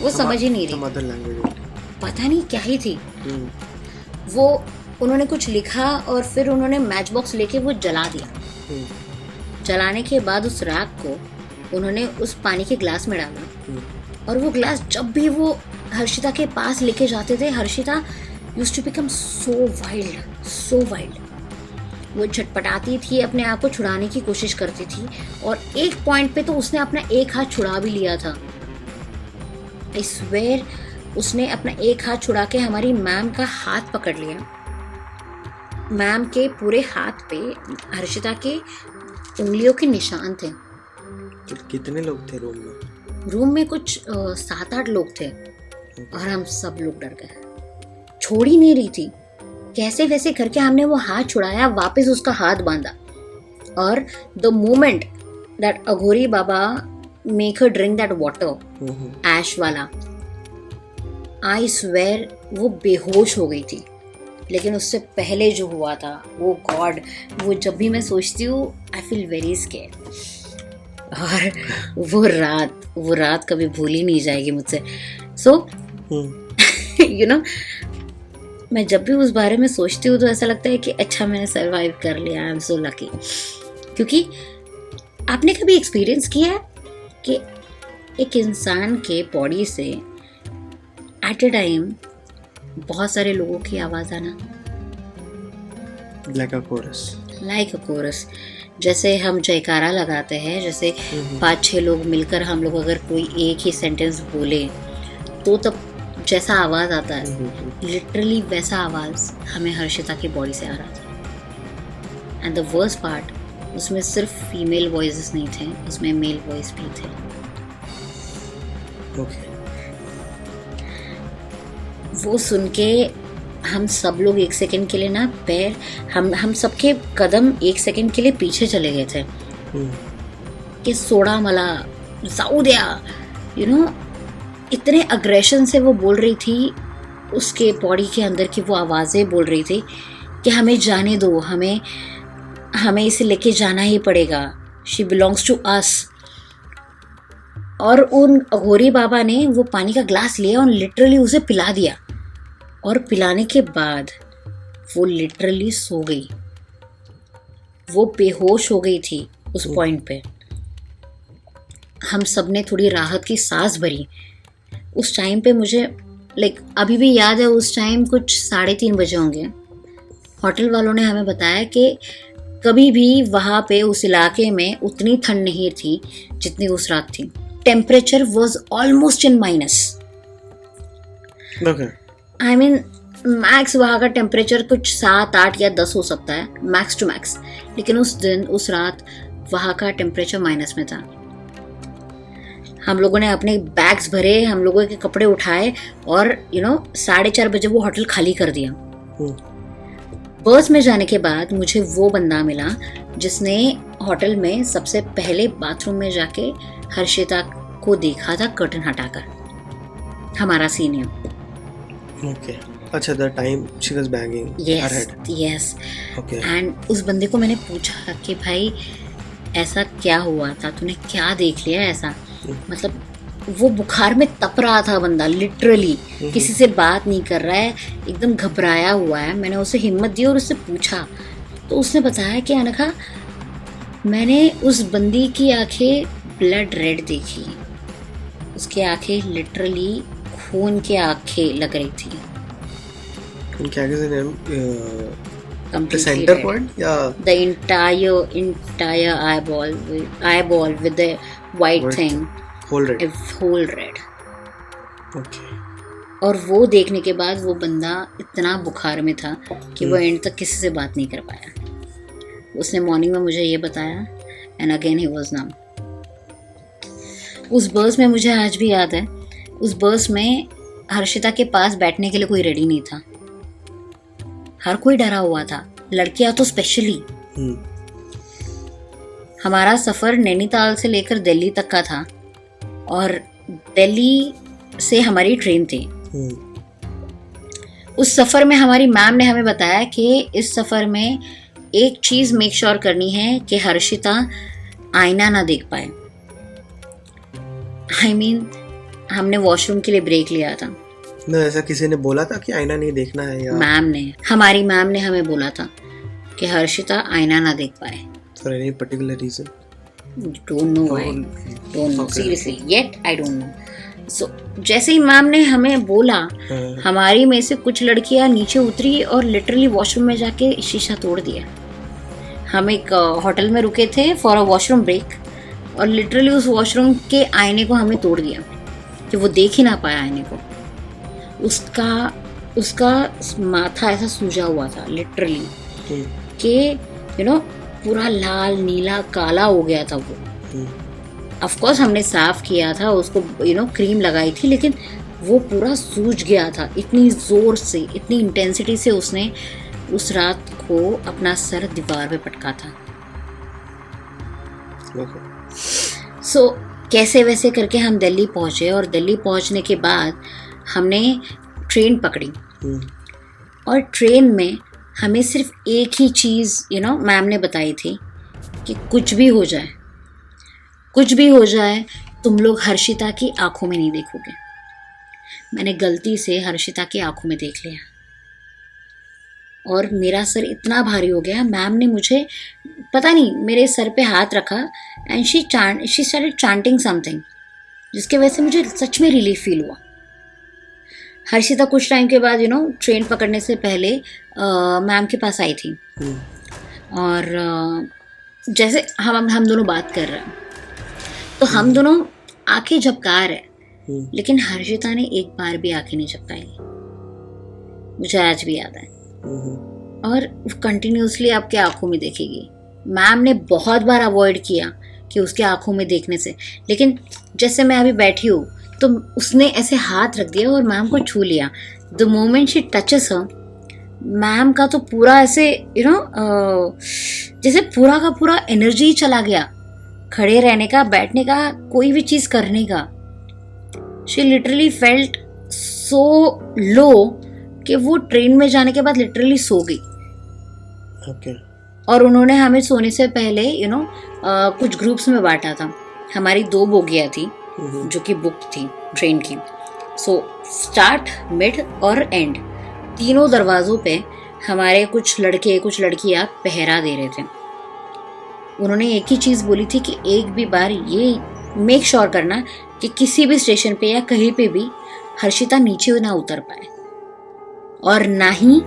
वो समझ ही नहीं रही, मदर लैंग्वेज पता नहीं क्या ही थी वो। उन्होंने कुछ लिखा और फिर उन्होंने मैच बॉक्स लेके वो जला दिया। जलाने के बाद उस राख को उन्होंने उस पानी के ग्लास में डाला, और वो ग्लास जब भी वो हर्षिता के पास लेके जाते थे, Harshita used to become so wild, so wild. वो छटपटाती थी, अपने आप को छुड़ाने की कोशिश करती थी, और एक पॉइंट पे तो उसने अपना एक हाथ छुड़ा भी लिया था। आई स्वेयर, उसने अपना एक हाथ छुड़ा के हमारी मैम का हाथ पकड़ लिया। मैम के पूरे हाथ पे हर्षिता के उंगलियों के निशान थे। कितने लोग थे रूम में? रूम में कुछ 7-8 लोग थे, और हम सब लोग डर गए। छोड़ ही नहीं रही थी, कैसे वैसे करके हमने वो हाथ छुड़ाया, वापस उसका हाथ बांधा, और the moment that Aghori baba make her drink that water ash वाला, आई स्वेयर वो बेहोश हो गई थी। लेकिन उससे पहले जो हुआ था, वो गॉड, वो जब भी मैं सोचती हूँ आई फील वेरी स्केर्ड। और वो रात कभी भूल ही नहीं जाएगी मुझसे। सो यू नो, मैं जब भी उस बारे में सोचती हूँ तो ऐसा लगता है कि अच्छा मैंने सरवाइव कर लिया, आई एम सो लकी। क्योंकि आपने कभी एक्सपीरियंस किया है कि एक इंसान के बॉडी से एट ए टाइम बहुत सारे लोगों की आवाज आना, लाइक अ कोरस। जैसे हम जयकारा लगाते हैं, जैसे 5-6 लोग मिलकर हम लोग अगर कोई एक ही सेंटेंस बोले तो तब जैसा आवाज आता है, लिटरली वैसा आवाज हमें हर्षिता की बॉडी से आ रहा था। एंड द वर्स्ट पार्ट, उसमें सिर्फ फीमेल वॉइसेस नहीं थे, उसमें मेल वॉइस भी थे। वो सुन के हम सब लोग एक सेकंड के लिए ना पैर, हम सबके कदम एक सेकंड के लिए पीछे चले गए थे कि सोडा मला जाऊद्या, यू नो, इतने अग्रेशन से वो बोल रही थी, उसके बॉडी के अंदर की वो आवाज़ें बोल रही थी कि हमें जाने दो, हमें इसे लेके जाना ही पड़ेगा, शी बिलोंग्स टू अस। और उन अघोरी बाबा ने वो पानी का ग्लास लिया और लिटरली उसे पिला दिया, और पिलाने के बाद वो लिटरली सो गई। वो बेहोश हो गई थी उस पॉइंट पे। हम सब ने थोड़ी राहत की सांस भरी। उस टाइम पे मुझे अभी भी याद है, उस टाइम कुछ 3:30 बजे होंगे। होटल वालों ने हमें बताया कि कभी भी वहाँ पे उस इलाके में उतनी ठंड नहीं थी जितनी उस रात थी। Temperature was almost in minus. I mean max वहाँ का टेम्परेचर कुछ 7, 8 या 10 हो सकता है, मैक्स टू मैक्स। लेकिन उस रात वहाँ का टेम्परेचर माइनस में था। हम लोगों ने अपने बैग्स भरे, हम लोगों के कपड़े उठाए, और 4:30 बजे वो होटल खाली कर दिया। बस में जाने के बाद मुझे वो बंदा मिला जिसने होटल में सबसे पहले बाथरूम में जाके हर्षिता को देखा था कर्टन हटाकर, हमारा सीनियर। ओके, अच्छा, the time she was banging her head. Yes. Okay. And उस बंदे को मैंने पूछा कि भाई ऐसा क्या हुआ था, तूने क्या देख लिया ऐसा? मतलब वो बुखार में तप रहा था बंदा, लिटरली किसी से बात नहीं कर रहा है, एकदम घबराया हुआ है। मैंने उसे हिम्मत दी और उससे पूछा, तो उसने बताया कि अनघा, मैंने उस बंदी की आंखें ब्लड रेड देखी, उसकी आंखें लिटरली खून की आंखें लग रही थी। क्या name? Completely center red. point? Yeah. The entire eyeball with the white thing. Whole red. Whole red. Okay. और वो देखने के बाद वो बंदा इतना बुखार में था कि वो एंड तक किसी से बात नहीं कर पाया। उसने मॉर्निंग में मुझे ये बताया, एंड अगेन ही वाज नम। उस बस में मुझे आज भी याद है, उस बस में हर्षिता के पास बैठने के लिए कोई रेडी नहीं था। हर कोई डरा हुआ था, लड़कियां तो स्पेशली। हमारा सफर नैनीताल से लेकर दिल्ली तक का था, और दिल्ली से हमारी ट्रेन थी। उस सफर में हमारी मैम ने हमें बताया कि इस सफर में एक चीज मेक श्योर करनी है कि हर्षिता आईना ना देख पाए। आई मीन, हमने वॉशरूम के लिए ब्रेक लिया था। ना ऐसा किसी ने बोला था कि आईना नहीं देखना है या हमारी मैम ने हमें बोला था कि हर्षिता आईना ना देख पाए। For any particular reason? Don't know why, don't know seriously, yet I don't know. So जैसे ही मैम ने हमें बोला, हमारी में से कुछ लड़कियां नीचे उतरी और लिटरली वॉशरूम में जाके शीशा तोड़ दिया। हम एक होटल में रुके थे फॉर अ वॉशरूम ब्रेक, और लिटरली उस वॉशरूम के आईने को हमने तोड़ दिया कि वो देख ही ना पाया आईने को। उसका माथा ऐसा सूजा हुआ था लिटरली कि यू नो पूरा लाल नीला काला हो गया था वो। ऑफ कोर्स हमने साफ किया था उसको, क्रीम लगाई थी, लेकिन वो पूरा सूज गया था। इतनी जोर से, इतनी इंटेंसिटी से उसने उस रात को अपना सर दीवार पे पटका था। सो कैसे वैसे करके हम दिल्ली पहुंचे, और दिल्ली पहुंचने के बाद हमने ट्रेन पकड़ी। और ट्रेन में हमें सिर्फ एक ही चीज़ मैम ने बताई थी कि कुछ भी हो जाए तुम लोग हर्षिता की आंखों में नहीं देखोगे। मैंने गलती से हर्षिता की आंखों में देख लिया और मेरा सर इतना भारी हो गया। मैम ने मुझे पता नहीं मेरे सर पे हाथ रखा and she started chanting something, जिसके वजह से मुझे सच में रिलीफ फील हुआ। हर्षिता कुछ टाइम के बाद ट्रेन पकड़ने से पहले मैम के पास आई थी, और जैसे हम दोनों बात कर रहे हैं तो हम दोनों आंखें झपका रहे, लेकिन हर्षिता ने एक बार भी आंखें नहीं झपकाई, मुझे आज भी याद है। और कंटिन्यूसली आपके आंखों में देखेगी। मैम ने बहुत बार अवॉइड किया कि उसके आंखों में देखने से, लेकिन जैसे मैं अभी बैठी हूँ तो उसने ऐसे हाथ रख दिया और मैम को छू लिया। The moment she touches her, ma'am का तो पूरा ऐसे जैसे पूरा का पूरा एनर्जी चला गया, खड़े रहने का, बैठने का, कोई भी चीज करने का। शी लिटरली फेल्ट सो लो कि वो ट्रेन में जाने के बाद लिटरली सो गई। okay. और उन्होंने हमें सोने से पहले कुछ ग्रुप्स में बांटा था। हमारी 2 बोगियाँ थी जो कि बुक थी ट्रेन की। सो स्टार्ट, मिड और एंड, तीनों दरवाजों पे हमारे कुछ लड़के कुछ लड़कियां पहरा दे रहे थे। उन्होंने एक ही चीज़ बोली थी कि एक भी बार ये मेक श्योर करना कि किसी भी स्टेशन पे या कहीं पे भी हर्षिता नीचे ना उतर पाए और ना ही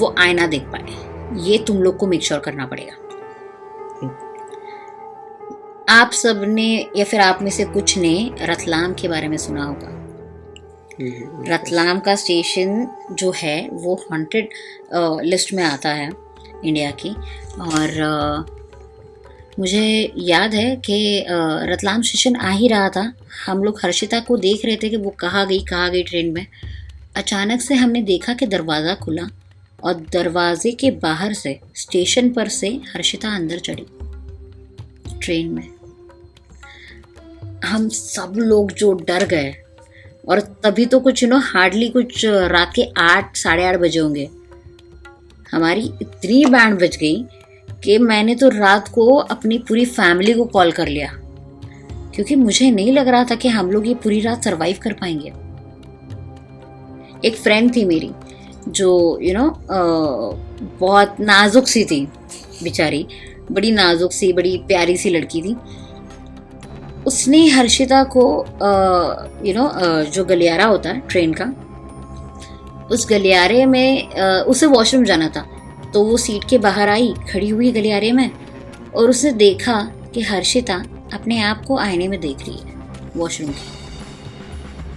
वो आईना देख पाए। ये तुम लोग को मेक श्योर करना पड़ेगा। आप सब ने या फिर आप में से कुछ ने रतलाम के बारे में सुना होगा। रतलाम का स्टेशन जो है वो हॉन्टेड लिस्ट में आता है इंडिया की। और मुझे याद है कि रतलाम स्टेशन आ ही रहा था, हम लोग हर्षिता को देख रहे थे कि वो कहाँ गई ट्रेन में। अचानक से हमने देखा कि दरवाज़ा खुला और दरवाजे के बाहर से, स्टेशन पर से हर्षिता अंदर चढ़ी ट्रेन में। हम सब लोग जो डर गए, और तभी तो कुछ हार्डली कुछ रात के 8 साढ़े 8 बजे होंगे। हमारी इतनी बैंड बज गई कि मैंने तो रात को अपनी पूरी फैमिली को कॉल कर लिया, क्योंकि मुझे नहीं लग रहा था कि हम लोग ये पूरी रात सरवाइव कर पाएंगे। एक फ्रेंड थी मेरी जो बहुत नाजुक सी थी बेचारी, बड़ी नाजुक सी, बड़ी प्यारी सी लड़की थी। उसने हर्षिता को जो गलियारा होता है ट्रेन का, उस गलियारे में उसे वॉशरूम जाना था, तो वो सीट के बाहर आई, खड़ी हुई गलियारे में, और उसने देखा कि हर्षिता अपने आप को आईने में देख रही है वॉशरूम की।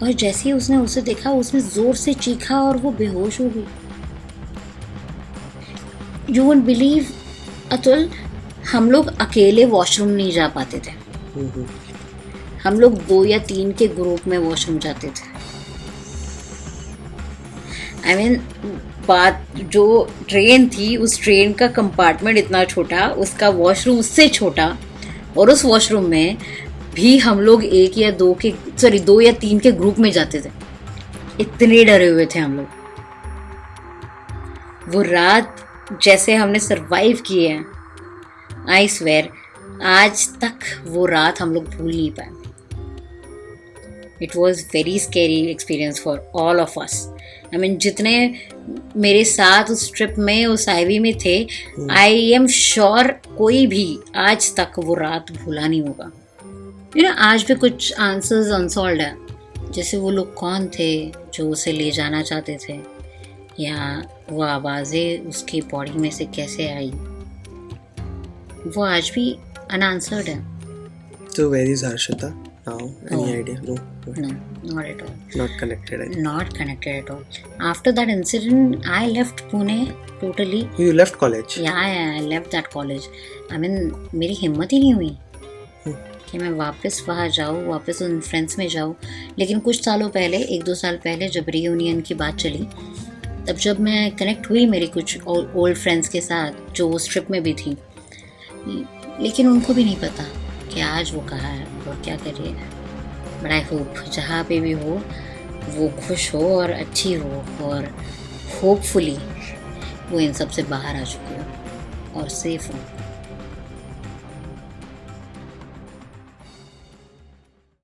और जैसे ही उसने उसे देखा, उसने जोर से चीखा और वो बेहोश हो गई। यू वोंट बिलीव अतुल, हम लोग अकेले वॉशरूम नहीं जा पाते थे, हम लोग 2 या 3 के ग्रुप में वॉशरूम जाते थे। I mean, बात जो ट्रेन थी, उस ट्रेन का कंपार्टमेंट इतना छोटा, उसका वॉशरूम उससे छोटा, और उस वॉशरूम में भी हम लोग 2 या 3 के ग्रुप में जाते थे। इतने डरे हुए थे हम लोग। वो रात जैसे हमने सरवाइव किए हैं, आई स्वेयर आज तक वो रात हम लोग भूल नहीं पाए। It was very scary experience for all of us. I mean जितने मेरे साथ उस ट्रिप में उस आईवी में थे, आई एम श्योर कोई भी आज तक वो रात भूला नहीं होगा. आज भी कुछ आंसर्स अनसॉल्व्ड है, जैसे वो लोग कौन थे जो उसे ले जाना चाहते थे, या वो आवाज़ें उसकी बॉडी में से कैसे आई, वो आज भी अनआंसर्ड है. So where is Harshita now? Any idea? No. No, not at all. Not connected. Not connected at all. After that incident, I left Pune totally. You left college? Yeah, I left that college. I mean, मेरी हिम्मत ही नहीं हुई कि मैं वापस वहाँ जाऊँ, वापस उन फ्रेंड्स में जाऊँ. लेकिन कुछ सालों पहले, 1-2 साल पहले जब रीयूनियन की बात चली, तब जब मैं कनेक्ट हुई मेरी कुछ ओल्ड फ्रेंड्स के साथ जो उस ट्रिप में भी थी, लेकिन उनको भी नहीं पता कि आज वो कहाँ है और क्या कर रही है. बट आई होप जहाँ पे भी हो वो खुश हो और अच्छी हो, और होपफुली वो इन सब से बाहर आ चुकी हो और सेफ हो.